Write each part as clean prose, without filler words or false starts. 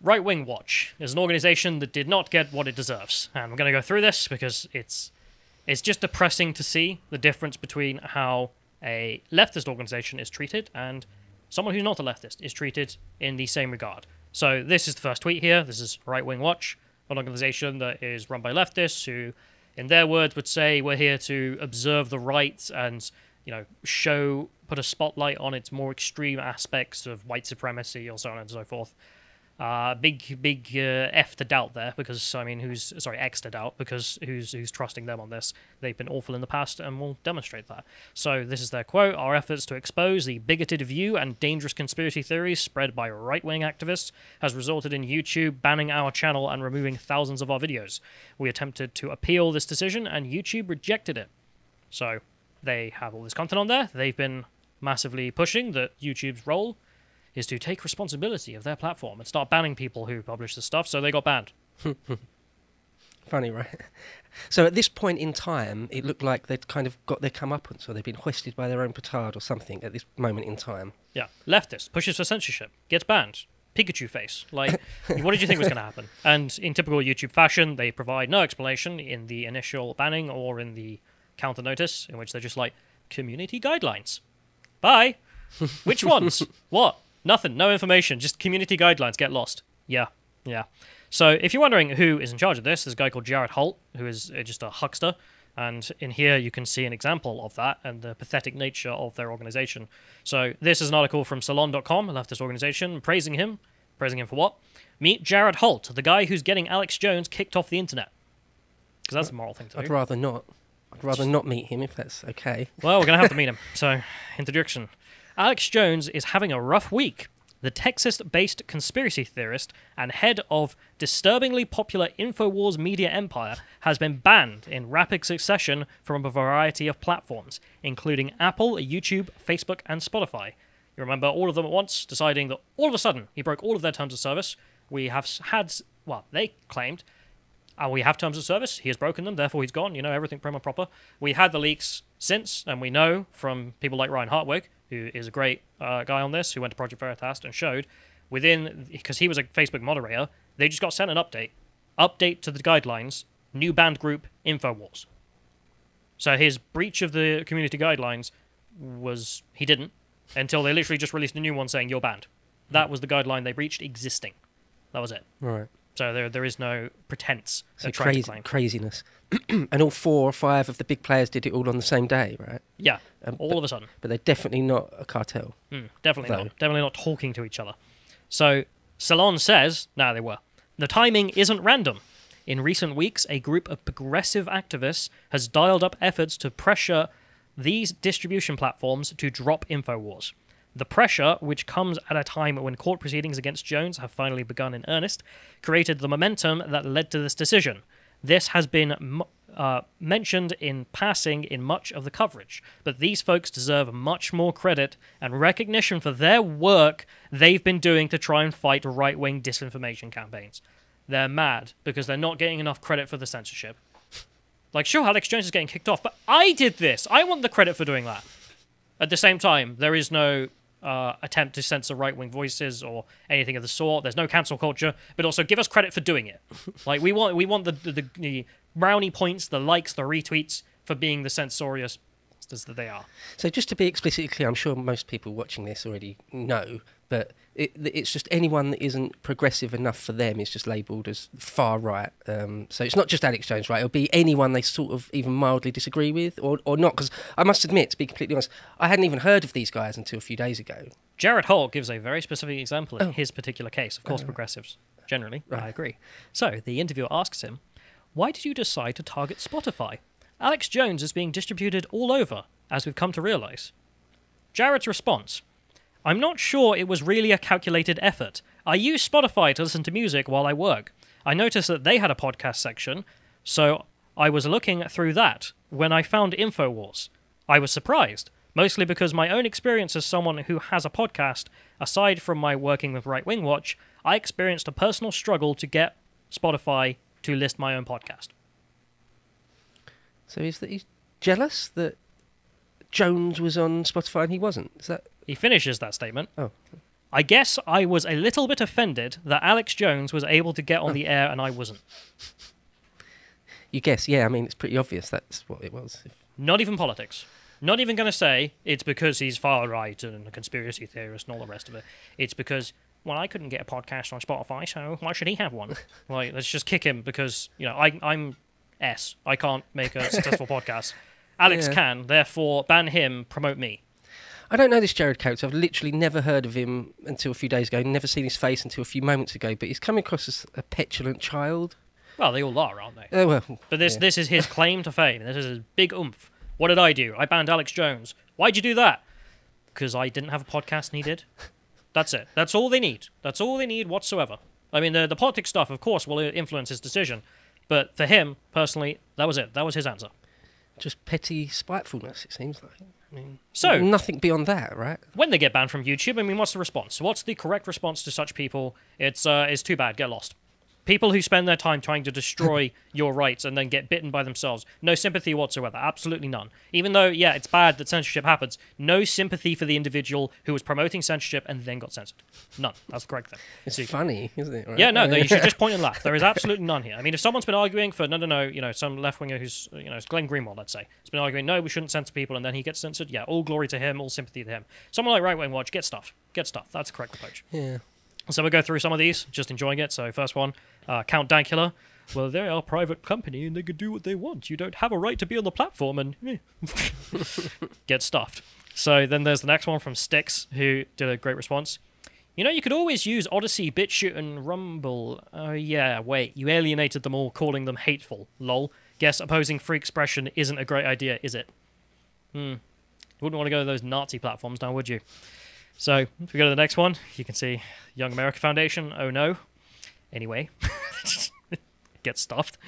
Right Wing Watch is an organization that did not get what it deserves. And I'm going to go through this because it's just depressing to see the difference between how a leftist organization is treated and someone who's not a leftist is treated in the same regard. So this is the first tweet here. This is Right Wing Watch, an organization that is run by leftists who, in their words, would say we're here to observe the right and, put a spotlight on its more extreme aspects of white supremacy or so on and so forth. Big F to doubt there, because X to doubt, because who's trusting them on this? They've been awful in the past and will demonstrate that. So this is their quote: "Our efforts to expose the bigoted view and dangerous conspiracy theories spread by right-wing activists has resulted in YouTube banning our channel and removing thousands of our videos. We attempted to appeal this decision and YouTube rejected it." So they have all this content on there. They've been massively pushing that YouTube's role is to take responsibility of their platform and start banning people who publish this stuff, so they got banned. Funny, right? So at this point in time, it looked like they'd kind of got their comeuppance, or they'd been hoisted by their own petard or something at this moment in time. Yeah. Leftist pushes for censorship, gets banned. Pikachu face. Like, what did you think was going to happen? And in typical YouTube fashion, they provide no explanation in the initial banning or in the counter notice, in which they're just like, community guidelines. Bye. Which ones? What? Nothing. No information. Just community guidelines. Get lost. Yeah. So if you're wondering who is in charge of this, there's a guy called Jared Holt, who is just a huckster. And in here you can see an example of that and the pathetic nature of their organization. So this is an article from Salon.com, a leftist organization, praising him. Praising him for what? Meet Jared Holt, the guy who's getting Alex Jones kicked off the internet. Because that's a moral thing to do. I'd rather not. I'd rather not meet him, if that's okay. Well, we're going to have to meet him. So, introduction. Alex Jones is having a rough week. The Texas-based conspiracy theorist and head of disturbingly popular InfoWars media empire has been banned in rapid succession from a variety of platforms, including Apple, YouTube, Facebook, and Spotify. You remember all of them at once, deciding that all of a sudden he broke all of their terms of service. We have had, well, they claimed, we have terms of service, he has broken them, therefore he's gone, everything prim and proper. We had the leaks since, and we know from people like Ryan Hartwig, who is a great guy on this, who went to Project Veritas and showed, because he was a Facebook moderator, they just got sent an update to the guidelines, new banned group, InfoWars. So his breach of the community guidelines was, he didn't, until they literally just released a new one saying, you're banned. That was the guideline they breached existing. That was it. Right. So there is no pretense So of trying to claim. craziness. And all 4 or 5 of the big players did it all on the same day, right? Yeah, all of a sudden. But they're definitely not a cartel. Definitely not. Definitely not talking to each other. So Salon says, they were. The timing isn't random. In recent weeks, a group of progressive activists has dialed up efforts to pressure these distribution platforms to drop InfoWars. The pressure, which comes at a time when court proceedings against Jones have finally begun in earnest, created the momentum that led to this decision. This has been mentioned in passing in much of the coverage, but these folks deserve much more credit and recognition for their work they've been doing to try and fight right-wing disinformation campaigns. They're mad because they're not getting enough credit for the censorship. Like, sure, Alex Jones is getting kicked off, but I did this. I want the credit for doing that. At the same time, there is no attempt to censor right-wing voices or anything of the sort. There's no cancel culture, but also give us credit for doing it. Like, we want the brownie points, the likes, the retweets for being the censorious that they are. So just to be explicitly clear, I'm sure most people watching this already know, but it's just anyone that isn't progressive enough for them is just labelled as far right. So it's not just Alex Jones, right? It'll be anyone they sort of even mildly disagree with or not. Because I must admit, to be completely honest, I hadn't even heard of these guys until a few days ago. Jared Holt gives a very specific example in his particular case. Of course, progressives, generally, right. I agree. So the interviewer asks him, why did you decide to target Spotify? Alex Jones is being distributed all over, as we've come to realise. Jared's response, I'm not sure it was really a calculated effort. I use Spotify to listen to music while I work. I noticed that they had a podcast section, so I was looking through that when I found InfoWars. I was surprised, mostly because my own experience as someone who has a podcast, aside from my working with Right Wing Watch, I experienced a personal struggle to get Spotify to list my own podcast. So he's jealous that Jones was on Spotify and he wasn't? Is that... He finishes that statement. Oh. I guess I was a little bit offended that Alex Jones was able to get on the air and I wasn't. You guess, yeah. I mean, it's pretty obvious that's what it was. Not even politics. Not even going to say it's because he's far right and a conspiracy theorist and all the rest of it. It's because, well, I couldn't get a podcast on Spotify, so why should he have one? Like, let's just kick him because, you know, I'm S. I can't make a successful podcast. Alex can, therefore ban him, promote me. I don't know this Jared character. I've literally never heard of him until a few days ago. Never seen his face until a few moments ago. But he's coming across as a petulant child. Well, they all are, aren't they? Oh, well. But this is his claim to fame. This is his big oomph. What did I do? I banned Alex Jones. Why'd you do that? Because I didn't have a podcast and he did. That's it. That's all they need. That's all they need whatsoever. I mean, the politics stuff, of course, will influence his decision. But for him, personally, that was it. That was his answer. Just petty spitefulness, it seems like. I mean, so nothing beyond that, right? When they get banned from YouTube, I mean, what's the response? What's the correct response to such people? It's too bad. Get lost. People who spend their time trying to destroy your rights and then get bitten by themselves. No sympathy whatsoever. Absolutely none. Even though, yeah, it's bad that censorship happens. No sympathy for the individual who was promoting censorship and then got censored. None. That's the correct thing. It's funny, isn't it? Right? Yeah, no, you should just point and laugh. There is absolutely none here. I mean, if someone's been arguing for, no, you know, some left-winger who's, you know, it's Glenn Greenwald, let's say, has been arguing, no, we shouldn't censor people, and then he gets censored, yeah, all glory to him, all sympathy to him. Someone like Right Wing Watch, get stuff. Get stuff. That's the correct approach. Yeah. So we'll go through some of these, just enjoying it. So first one, Count Dankula. Well, they are a private company and they can do what they want. You don't have a right to be on the platform and get stuffed. So then there's the next one from Styx, who did a great response. You know, you could always use Odyssey, BitChute, and Rumble. Oh, yeah, wait. You alienated them all, calling them hateful. Lol. Guess opposing free expression isn't a great idea, is it? You wouldn't want to go to those Nazi platforms now, would you? So, if we go to the next one, you can see Young America Foundation. Oh, no. Anyway. Get stuffed.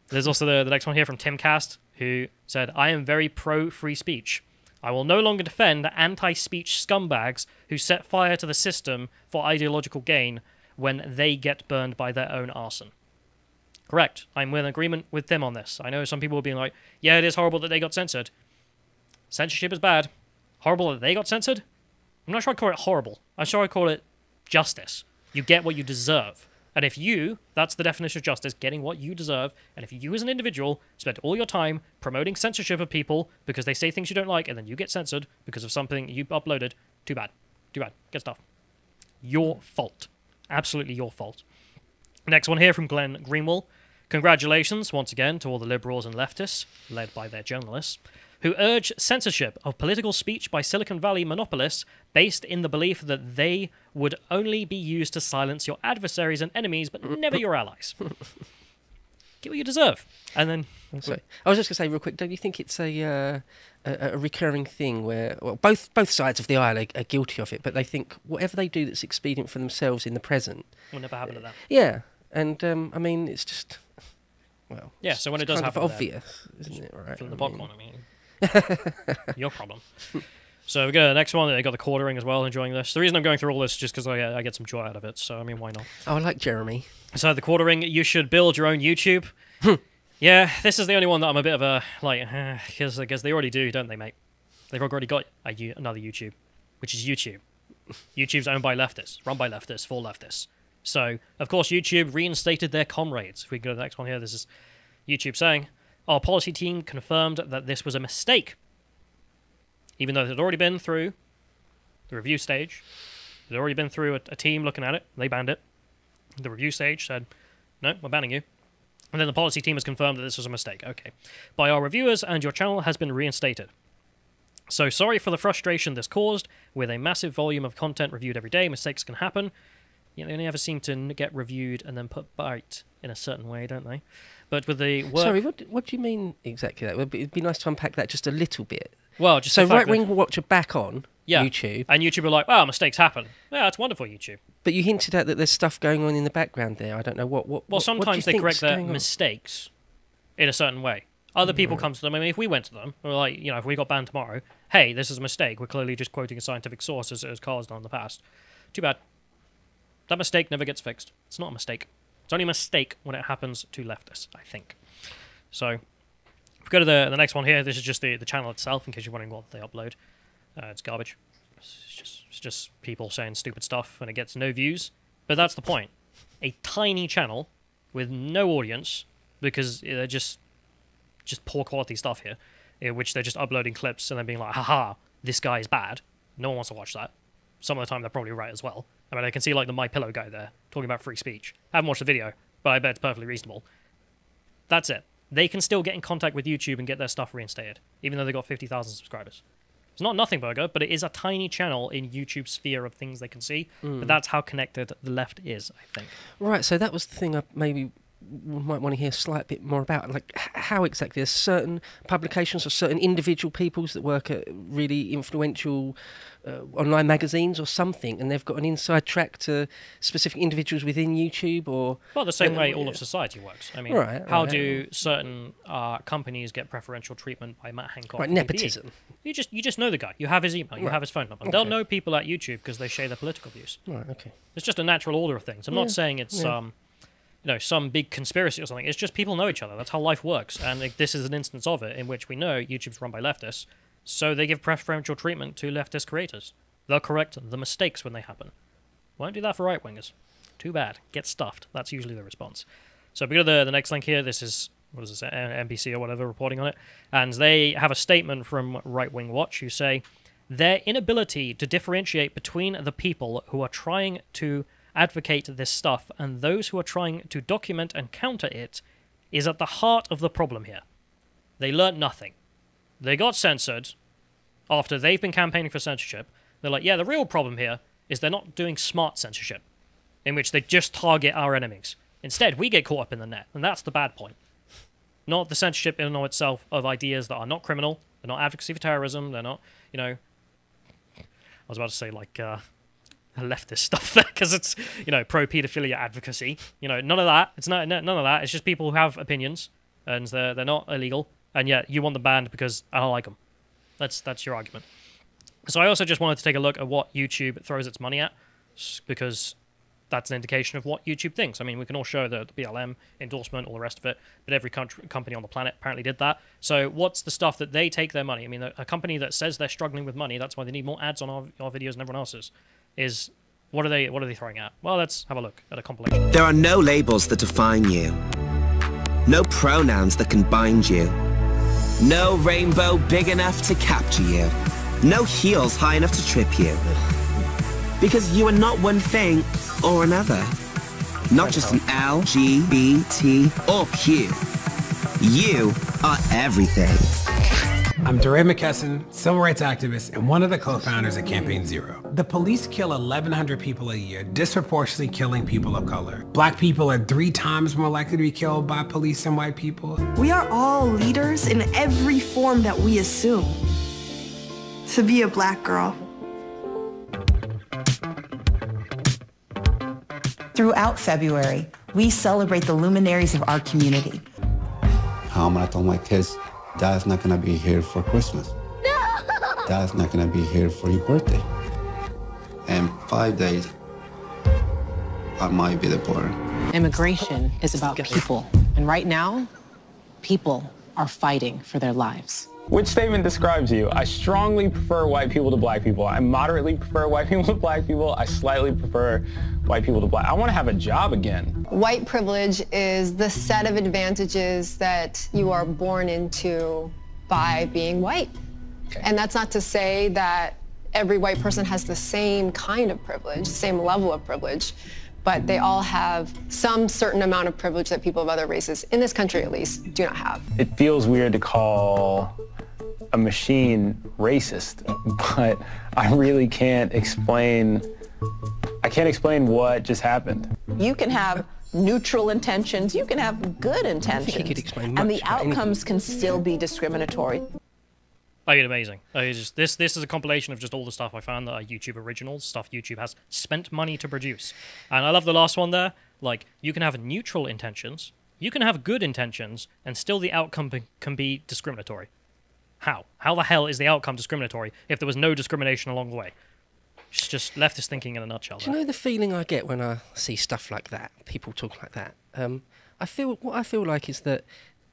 There's also the next one here from Timcast, who said, I am very pro-free speech. I will no longer defend anti-speech scumbags who set fire to the system for ideological gain when they get burned by their own arson. Correct. I'm in agreement with Tim on this. I know some people will be like, yeah, it is horrible that they got censored. Censorship is bad. Horrible that they got censored? I'm not sure I'd call it horrible. I'm sure I'd call it justice. You get what you deserve. And if you, that's the definition of justice, getting what you deserve, and if you as an individual spend all your time promoting censorship of people because they say things you don't like and then you get censored because of something you uploaded, too bad. Too bad. Get stuff. Your fault. Absolutely your fault. Next one here from Glenn Greenwald. Congratulations once again to all the liberals and leftists, led by their journalists, who urge censorship of political speech by Silicon Valley monopolists based in the belief that they would only be used to silence your adversaries and enemies, but never your allies. Get what you deserve. And then... Sorry. I was just going to say real quick, don't you think it's a recurring thing where both sides of the aisle are guilty of it, but they think whatever they do that's expedient for themselves in the present... will never happen to them. Yeah. And, I mean, it's just... Well, yeah, so when it does happen, obvious, isn't it? Right. From the popcorn, I mean... Your problem. So we got the next one. They got the quartering as well, enjoying this. The reason I'm going through all this is just because I get some joy out of it. So, I mean, why not? Oh, I like Jeremy. So the quartering, you should build your own YouTube. Yeah, this is the only one that I'm a bit of a, like, because I guess they already do, don't they, mate? They've already got another YouTube, which is YouTube. YouTube's owned by leftists, run by leftists, for leftists. So, of course, YouTube reinstated their comrades. If we go to the next one here, this is YouTube saying, our policy team confirmed that this was a mistake. Even though it had already been through the review stage, it had already been through a team looking at it, they banned it. The review stage said, no, we're banning you. And then the policy team has confirmed that this was a mistake. Okay. By our reviewers, and your channel has been reinstated. So sorry for the frustration this caused. With a massive volume of content reviewed every day, mistakes can happen. You know, they only ever seem to get reviewed and then put right in a certain way, don't they? But with the work... Sorry, what do you mean exactly that? It'd be nice to unpack that just a little bit. Well, just so Right Wing Watch are back on YouTube. And YouTube are like, wow, mistakes happen. Yeah, that's wonderful, YouTube. But you hinted at that there's stuff going on in the background there. I don't know what well, sometimes they correct their mistakes in a certain way. Other people come to them. I mean, if we went to them, we're like, you know, if we got banned tomorrow, hey, this is a mistake. We're clearly just quoting a scientific source as it has caused on in the past. Too bad. That mistake never gets fixed. It's not a mistake. It's only a mistake when it happens to leftists, I think. So, if we go to the next one here, this is just the channel itself, in case you're wondering what they upload. It's garbage. It's just It's just people saying stupid stuff and it gets no views. But that's the point. A tiny channel with no audience, because they're just poor quality stuff here, in which they're just uploading clips and then being like, haha, this guy is bad. No one wants to watch that. Some of the time they're probably right as well. I mean, I can see like the My Pillow guy there talking about free speech. I haven't watched the video, but I bet it's perfectly reasonable. That's it. They can still get in contact with YouTube and get their stuff reinstated, even though they got 50,000 subscribers. It's not Nothing Burger, but it is a tiny channel in YouTube's sphere of things they can see. But that's how connected the left is, I think. Right, so that was the thing I maybe might want to hear a slight bit more about. Like, how exactly? There's certain publications or certain individual peoples that work at really influential online magazines or something, and they've got an inside track to specific individuals within YouTube, or... Well, the same way all of society works. I mean, how do certain companies get preferential treatment by Matt Hancock? Right, nepotism. You just know the guy. You have his email. You have his phone number. Okay. They'll know people at YouTube because they share their political views. Right, okay. It's just a natural order of things. I'm not saying it's some big conspiracy or something. It's just people know each other. That's how life works. And this is an instance of it in which we know YouTube's run by leftists, so they give preferential treatment to leftist creators. They'll correct the mistakes when they happen. Won't do that for right-wingers. Too bad. Get stuffed. That's usually the response. So we go to the next link here. This is, what is this, NBC or whatever reporting on it. And they have a statement from Right Wing Watch who say, their inability to differentiate between the people who are trying to advocate this stuff and those who are trying to document and counter it is at the heart of the problem here. They learnt nothing. They got censored after they've been campaigning for censorship. They're like, yeah, the real problem here is they're not doing smart censorship, in which they just target our enemies. Instead, we get caught up in the net, and that's the bad point. Not the censorship in and of itself of ideas that are not criminal, they're not advocacy for terrorism, they're not, I was about to say, like, leftist stuff there, because it's, pro-pedophilia advocacy. None of that. It's none of that. It's just people who have opinions, and they're not illegal, and yet you want them banned because I don't like them. That's your argument. So I also just wanted to take a look at what YouTube throws its money at, because that's an indication of what YouTube thinks. I mean, we can all show the BLM endorsement, all the rest of it, but every company on the planet apparently did that. So what's the stuff that they take their money? I mean, a company that says they're struggling with money, that's why they need more ads on our videos than everyone else's, is what are they throwing at? Well, let's have a look at a compilation. There are no labels that define you. No pronouns that can bind you. No rainbow big enough to capture you. No heels high enough to trip you. Because you are not one thing or another. Not just an L, G, B, T, or Q. You are everything. I'm DeRay McKesson, civil rights activist and one of the co-founders of Campaign Zero. The police kill 1,100 people a year, disproportionately killing people of color. Black people are 3 times more likely to be killed by police than white people. We are all leaders in every form that we assume. To be a black girl. Throughout February, we celebrate the luminaries of our community. I'm gonna tell my kids, Dad's not gonna be here for Christmas. No! Dad's not gonna be here for your birthday. In 5 days, I might be deported. Immigration is about people. And right now, people are fighting for their lives. Which statement describes you? I strongly prefer white people to black people. I moderately prefer white people to black people. I slightly prefer white people to black. I want to have a job again. White privilege is the set of advantages that you are born into by being white. Okay. And that's not to say that every white person has the same kind of privilege, the same level of privilege, but they all have some certain amount of privilege that people of other races, in this country at least, do not have. It feels weird to call a machine racist, but I really can't explain what just happened. You can have neutral intentions, you can have good intentions, and the outcomes can still be discriminatory. I get amazing. This is a compilation of just all the stuff I found that are YouTube originals, stuff YouTube has spent money to produce. And I love the last one there. Like, you can have neutral intentions, you can have good intentions, and still the outcome can be discriminatory. How? How the hell is the outcome discriminatory if there was no discrimination along the way? It's just leftist thinking in a nutshell. Do you know the feeling I get when I see stuff like that, people talk like that? What I feel like is that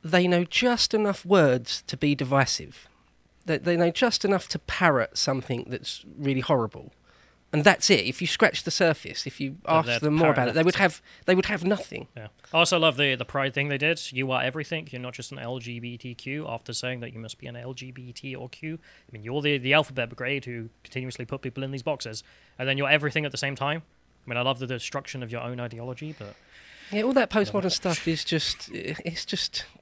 they know just enough words to be divisive. They know just enough to parrot something that's really horrible, And that's it. If you scratch the surface, if you ask them more about it, they would have nothing. Yeah. I also love the pride thing they did. You are everything. You're not just an LGBTQ. After saying that you must be an LGBT or Q, I mean, you're the alphabet brigade who continuously put people in these boxes, and then you're everything at the same time. I mean, I love the destruction of your own ideology, but yeah, all that postmodern stuff is just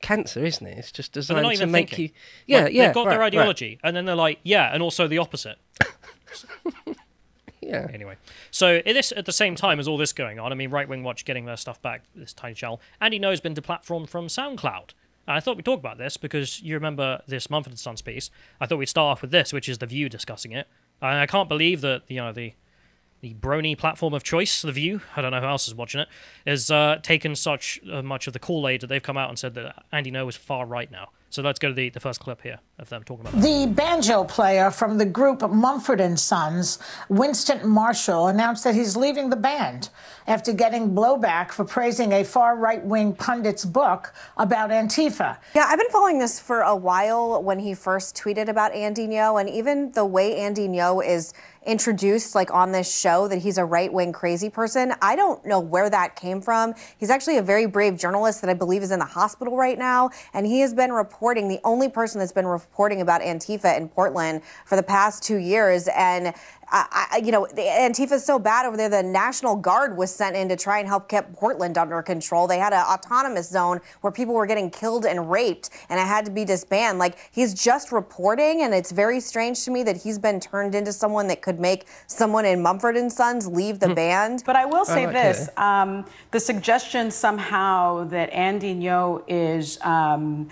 cancer, isn't it? It's just designed to make you. Yeah, like, yeah. They've got their ideology, and then they're like, yeah, and also the opposite. Yeah. Anyway, so at the same time as all this going on, I mean, Right Wing Watch getting their stuff back, this tiny shell, Andy Ngo's been deplatformed from SoundCloud. And I thought we'd talk about this because you remember this Mumford & Sons piece. I thought we'd start off with this, which is The View discussing it. And I can't believe that, the brony platform of choice, The View, I don't know who else is watching it, has taken such much of the Kool-Aid that they've come out and said that Andy Ngo is far right now. So let's go to the first clip here of them talking about the banjo player from the group Mumford & Sons, Winston Marshall, announced that he's leaving the band after getting blowback for praising a far right-wing pundit's book about Antifa. Yeah, I've been following this for a while when he first tweeted about Andy Ngo, and even the way Andy Ngo is introduced like on this show that he's a right-wing crazy person. I don't know where that came from. He's actually a very brave journalist that I believe is in the hospital right now, and he has been reporting, the only person that's been reporting about Antifa in Portland for the past 2 years. And the Antifa is so bad over there, the National Guard was sent in to try and help keep Portland under control. They had an autonomous zone where people were getting killed and raped, and it had to be disbanded. Like, he's just reporting, and it's very strange to me that he's been turned into someone that could make someone in Mumford & Sons leave the band. But I will say this, the suggestion somehow that Andy Ngo is a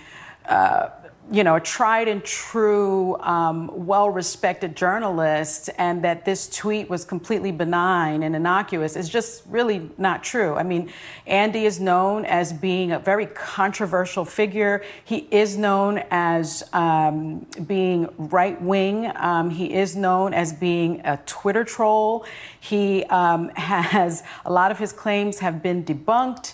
tried and true, well-respected journalist, and that this tweet was completely benign and innocuous is just really not true. I mean, Andy is known as being a very controversial figure. He is known as being right-wing. He is known as being a Twitter troll. He has, a lot of his claims have been debunked.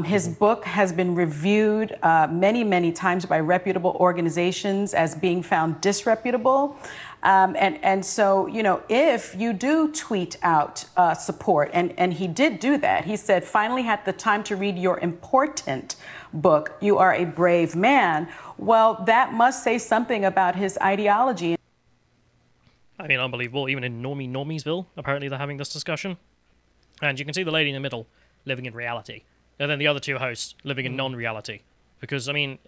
His book has been reviewed many, many times by reputable organizations as being found disreputable. And so, if you do tweet out support, and he did do that, he said, finally had the time to read your important book, You Are a Brave Man. Well, that must say something about his ideology. I mean, unbelievable. Even in Normiesville, apparently they're having this discussion. And you can see the lady in the middle living in reality. And then the other two hosts living in non-reality. Because, I mean,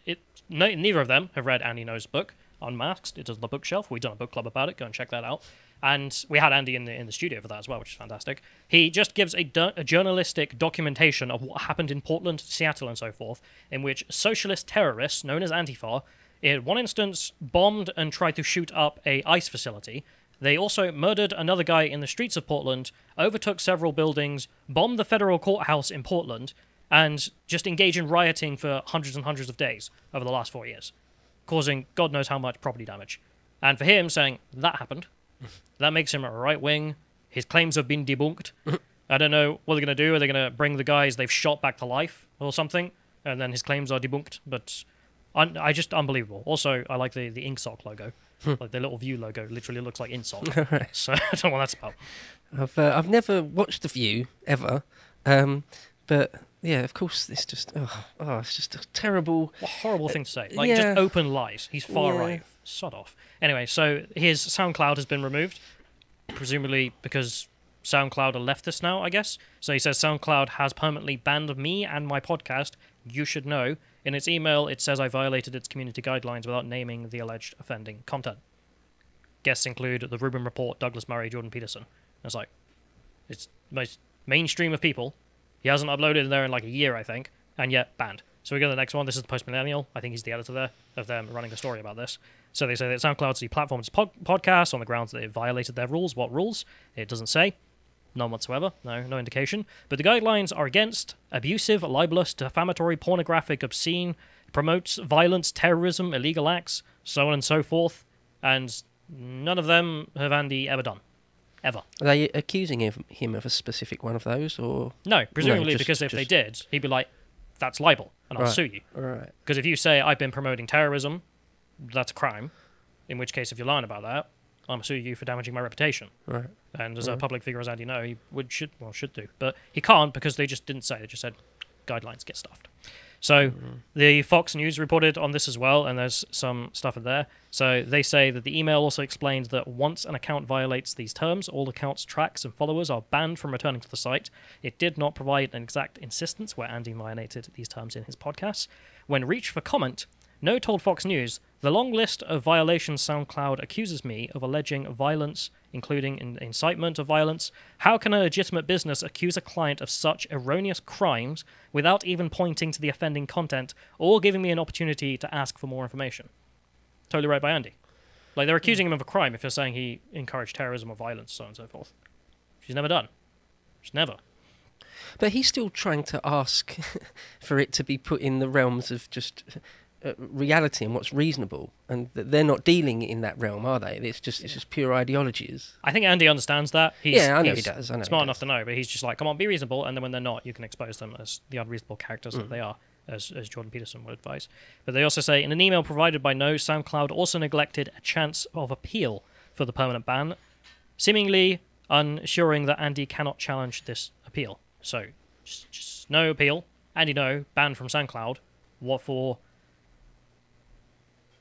neither of them have read Andy Ngo's book, Unmasked. It is on the bookshelf. We've done a book club about it. Go and check that out. And we had Andy in the studio for that as well, which is fantastic. He just gives a journalistic documentation of what happened in Portland, Seattle, and so forth, in which socialist terrorists, known as Antifa, in one instance bombed and tried to shoot up a ICE facility. They also murdered another guy in the streets of Portland, overtook several buildings, bombed the federal courthouse in Portland, and just engage in rioting for hundreds and hundreds of days over the last 4 years, causing God knows how much property damage. And for him saying that happened, that makes him a right-wing. His claims have been debunked. I don't know what they're going to do. Are they going to bring the guys they've shot back to life or something? And then his claims are debunked. But I just unbelievable. Also, I like the INCSOC logo. Like the little View logo literally looks like INSOC. So I don't know what that's about. I've never watched The View, ever. But... yeah, of course, it's just, it's just a terrible... What a horrible thing to say. Like, just open lies. He's far right. Sod off. Anyway, so his SoundCloud has been removed, presumably because SoundCloud are leftist now, I guess. So he says SoundCloud has permanently banned me and my podcast, You Should Know. In its email, it says I violated its community guidelines without naming the alleged offending content. Guests include The Rubin Report, Douglas Murray, Jordan Peterson. And it's like, it's most mainstream of people. He hasn't uploaded there in like a year, I think, and yet banned. So we go to the next one. This is the Post Millennial. I think he's the editor there of them running a story about this. So they say that SoundCloud's deplatformed its podcast on the grounds that it violated their rules. What rules? It doesn't say. None whatsoever. No indication. But the guidelines are against abusive, libelous, defamatory, pornographic, obscene, promotes violence, terrorism, illegal acts, so on and so forth. And none of them have Andy ever done. Ever. Are they accusing him of a specific one of those, or...? No, presumably because if they did, he'd be like, that's libel, and I'll sue you. Right. Because if you say, I've been promoting terrorism, that's a crime, in which case if you're lying about that, I'm suing you for damaging my reputation. Right. And as a public figure, as Andy know, he should do. But he can't because they just didn't say. They just said, guidelines, get stuffed. So the Fox News reported on this as well, and there's some stuff in there. So they say that the email also explains that once an account violates these terms, all accounts, tracks, and followers are banned from returning to the site. It did not provide an exact instance where Andy violated these terms in his podcast. When reached for comment, No told Fox News, the long list of violations SoundCloud accuses me of alleging violence, including incitement of violence. How can a legitimate business accuse a client of such erroneous crimes without even pointing to the offending content or giving me an opportunity to ask for more information? Totally right by Andy. Like, they're accusing him of a crime if they're saying he encouraged terrorism or violence, so on and so forth. She's never done. She's never. But he's still trying to ask for it to be put in the realms of just reality and what's reasonable, and they're not dealing in that realm, are they? It's just pure ideologies. I think Andy understands that. I know he does. Smart enough to know, but he's just like, come on, be reasonable, and then when they're not, you can expose them as the unreasonable characters that they are, as Jordan Peterson would advise. But they also say, in an email provided by No, SoundCloud also neglected a chance of appeal for the permanent ban, seemingly ensuring that Andy cannot challenge this appeal. So, just no appeal. Andy No, banned from SoundCloud. What for?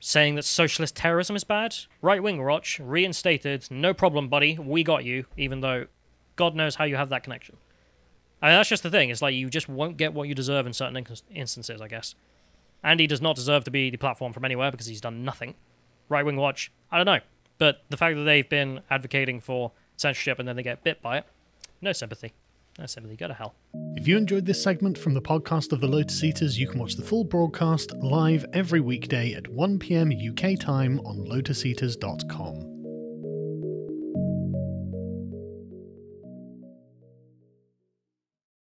Saying that socialist terrorism is bad? Right-wing watch, reinstated, no problem, buddy, we got you, even though God knows how you have that connection. I mean, that's just the thing, it's like you just won't get what you deserve in certain instances, I guess. Andy does not deserve to be deplatformed from anywhere because he's done nothing. Right-wing watch, I don't know. But the fact that they've been advocating for censorship and then they get bit by it, no sympathy. No sympathy, go to hell. If you enjoyed this segment from the podcast of the Lotus Eaters, you can watch the full broadcast live every weekday at 1 PM UK time on lotuseaters.com.